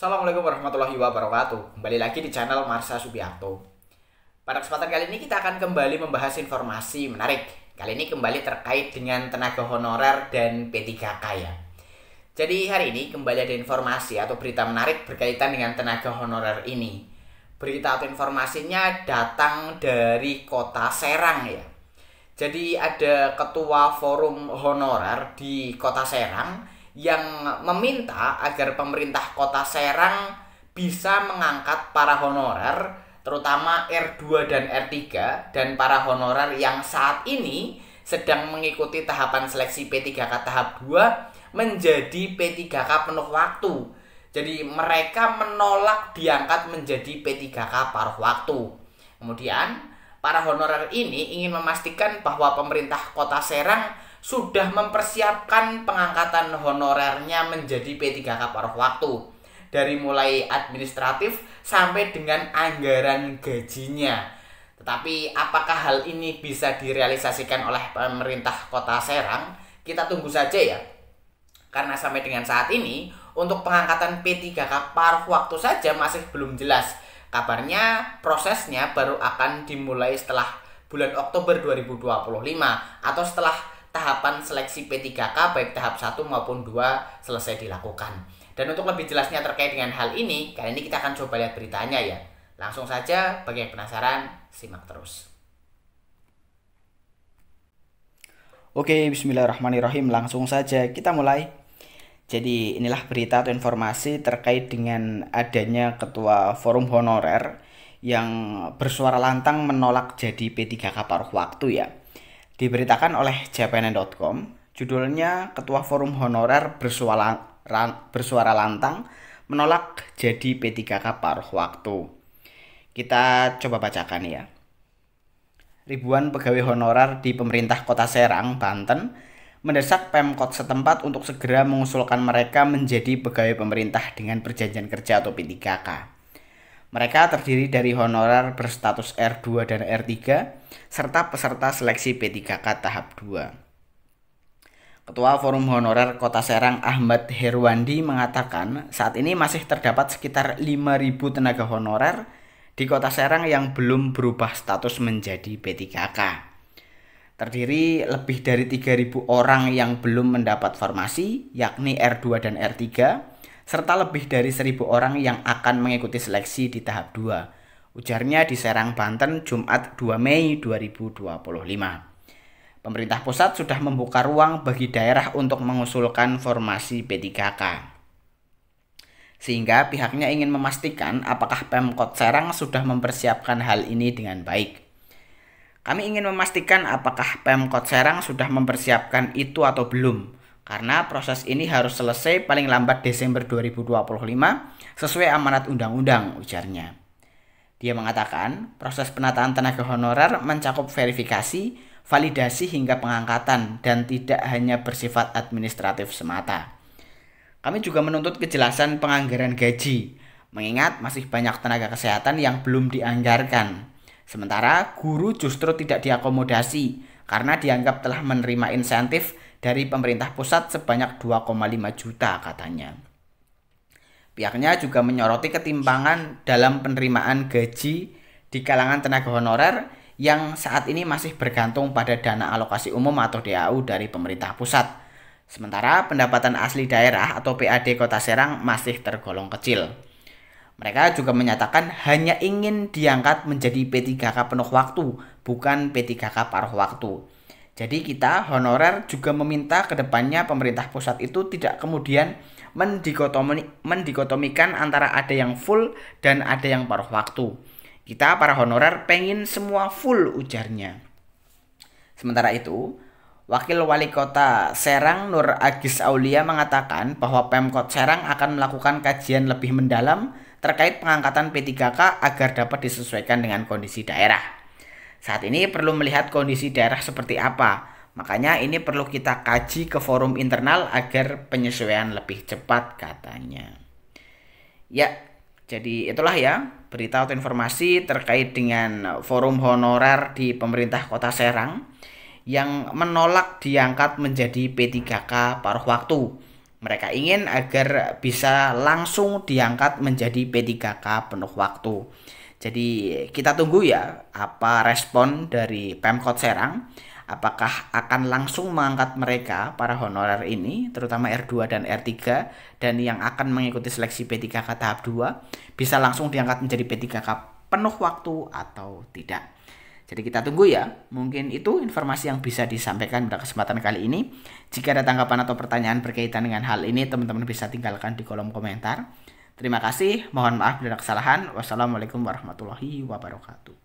Assalamualaikum warahmatullahi wabarakatuh. Kembali lagi di channel Marsha Subiakto. Pada kesempatan kali ini kita akan kembali membahas informasi menarik. Kali ini kembali terkait dengan tenaga honorer dan P3K ya. Jadi hari ini kembali ada informasi atau berita menarik berkaitan dengan tenaga honorer ini. Berita atau informasinya datang dari Kota Serang ya. Jadi ada ketua forum honorer di Kota Serang yang meminta agar pemerintah Kota Serang bisa mengangkat para honorer, terutama R2 dan R3, dan para honorer yang saat ini sedang mengikuti tahapan seleksi P3K tahap 2 menjadi P3K penuh waktu. Jadi mereka menolak diangkat menjadi P3K paruh waktu. Kemudian para honorer ini ingin memastikan bahwa pemerintah Kota Serang sudah mempersiapkan pengangkatan honorernya menjadi P3K paruh waktu, dari mulai administratif sampai dengan anggaran gajinya. Tetapi apakah hal ini bisa direalisasikan oleh pemerintah Kota Serang? Kita tunggu saja ya. Karena sampai dengan saat ini untuk pengangkatan P3K paruh waktu saja masih belum jelas. Kabarnya prosesnya baru akan dimulai setelah bulan Oktober 2025 atau setelah tahapan seleksi P3K baik tahap 1 maupun 2 selesai dilakukan. Dan untuk lebih jelasnya terkait dengan hal ini, kali ini kita akan coba lihat beritanya ya. Langsung saja, bagi yang penasaran, simak terus. Oke, bismillahirrahmanirrahim. Langsung saja kita mulai. Jadi inilah berita atau informasi terkait dengan adanya ketua forum honorer yang bersuara lantang menolak jadi P3K paruh waktu ya. Diberitakan oleh cpn.com, judulnya ketua forum honorer bersuara lantang menolak jadi P3K paruh waktu. Kita coba bacakan ya. Ribuan pegawai honorer di pemerintah Kota Serang, Banten mendesak Pemkot setempat untuk segera mengusulkan mereka menjadi pegawai pemerintah dengan perjanjian kerja atau P3K. Mereka terdiri dari honorer berstatus R2 dan R3 serta peserta seleksi P3K tahap 2. Ketua Forum Honorer Kota Serang Ahmad Herwandi mengatakan saat ini masih terdapat sekitar 5.000 tenaga honorer di Kota Serang yang belum berubah status menjadi P3K. Terdiri lebih dari 3.000 orang yang belum mendapat formasi, yakni R2 dan R3, serta lebih dari 1.000 orang yang akan mengikuti seleksi di tahap 2. Ujarnya di Serang, Banten, Jumat 2 Mei 2025. Pemerintah pusat sudah membuka ruang bagi daerah untuk mengusulkan formasi P3K. Sehingga pihaknya ingin memastikan apakah Pemkot Serang sudah mempersiapkan hal ini dengan baik. Kami ingin memastikan apakah Pemkot Serang sudah mempersiapkan itu atau belum, karena proses ini harus selesai paling lambat Desember 2025 sesuai amanat undang-undang, ujarnya. Dia mengatakan proses penataan tenaga honorer mencakup verifikasi, validasi hingga pengangkatan dan tidak hanya bersifat administratif semata. Kami juga menuntut kejelasan penganggaran gaji, mengingat masih banyak tenaga kesehatan yang belum dianggarkan. Sementara guru justru tidak diakomodasi karena dianggap telah menerima insentif dari pemerintah pusat sebanyak 2,5 juta katanya. Pihaknya juga menyoroti ketimpangan dalam penerimaan gaji di kalangan tenaga honorer yang saat ini masih bergantung pada dana alokasi umum atau DAU dari pemerintah pusat. Sementara pendapatan asli daerah atau PAD Kota Serang masih tergolong kecil. Mereka juga menyatakan hanya ingin diangkat menjadi P3K penuh waktu, bukan P3K paruh waktu. Jadi kita honorer juga meminta ke depannya pemerintah pusat itu tidak kemudian mendikotomikan antara ada yang full dan ada yang paruh waktu. Kita para honorer pengen semua full, ujarnya. Sementara itu, Wakil Wali Kota Serang Nur Agis Aulia mengatakan bahwa Pemkot Serang akan melakukan kajian lebih mendalam terkait pengangkatan P3K agar dapat disesuaikan dengan kondisi daerah. Saat ini perlu melihat kondisi daerah seperti apa, makanya ini perlu kita kaji ke forum internal agar penyesuaian lebih cepat, katanya. Ya, jadi itulah ya berita atau informasi terkait dengan forum honorer di pemerintah Kota Serang yang menolak diangkat menjadi P3K paruh waktu. Mereka ingin agar bisa langsung diangkat menjadi P3K penuh waktu. Jadi kita tunggu ya apa respon dari Pemkot Serang. Apakah akan langsung mengangkat mereka para honorer ini, terutama R2 dan R3, dan yang akan mengikuti seleksi P3K tahap 2 bisa langsung diangkat menjadi P3K penuh waktu atau tidak. Jadi kita tunggu ya. Mungkin itu informasi yang bisa disampaikan pada kesempatan kali ini. Jika ada tanggapan atau pertanyaan berkaitan dengan hal ini, teman-teman bisa tinggalkan di kolom komentar. Terima kasih, mohon maaf bila ada kesalahan. Wassalamualaikum warahmatullahi wabarakatuh.